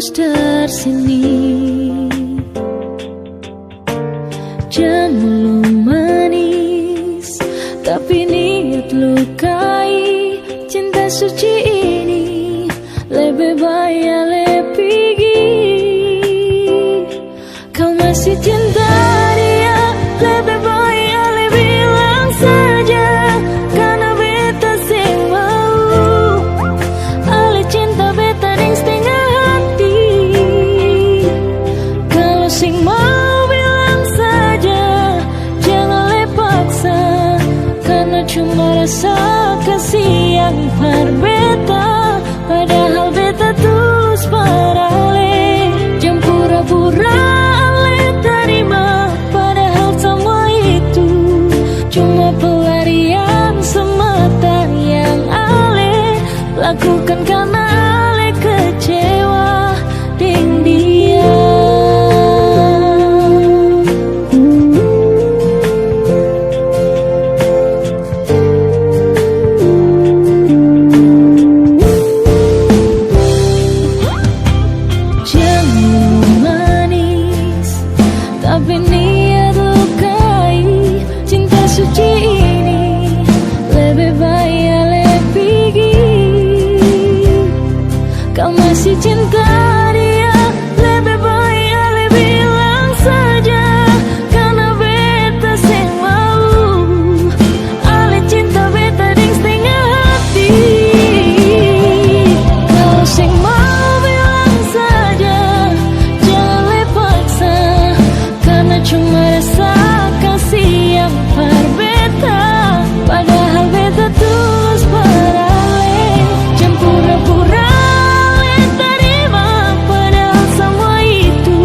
tulus dari sini. Jangan lu manis, tapi niat lukai. Cinta suci ini lebih baik lebih. Kau masih cinta dia, lebih baik ale bilang saja. Karena beta sing mau, ale cinta beta ding setengah hati. Kalau sing mau bilang saja, jangan le paksa. Karena cuma rasa kasih yang berbeda. Padahal beta tulus parale. Jangan pura-pura ale terima. Padahal semua itu cuma pelarian semata yang ale lakukan karena ale kecewa dengan dia. Tapi niat lukai. Cinta suci ini lebih baik lebih. Kau masih cinta dia, lebih baik ale bilang saja. Karena beta sing mau, ale cinta beta ding setengah hati. Kau sing mau bilang saja, jangan le paksa. Karena cuma rasa kasih yang berbeda. Padahal beta tulus parale. Jangan pura-pura le terima. Padahal semua itu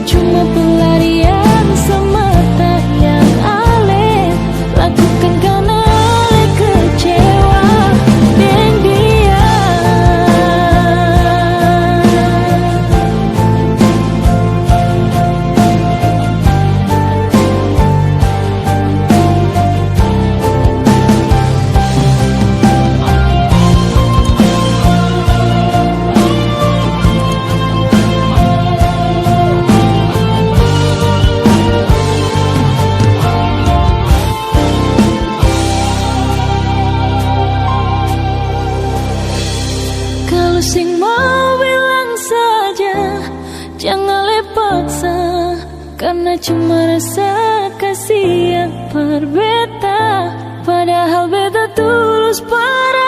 cuma pelarian semata yang ale lakukan karena ale kecewa dengan dia. Kalau sing mau bilang saja, jangan le paksa. Karena cuma rasa kasih yang berbeda. Padahal beta tulus parah.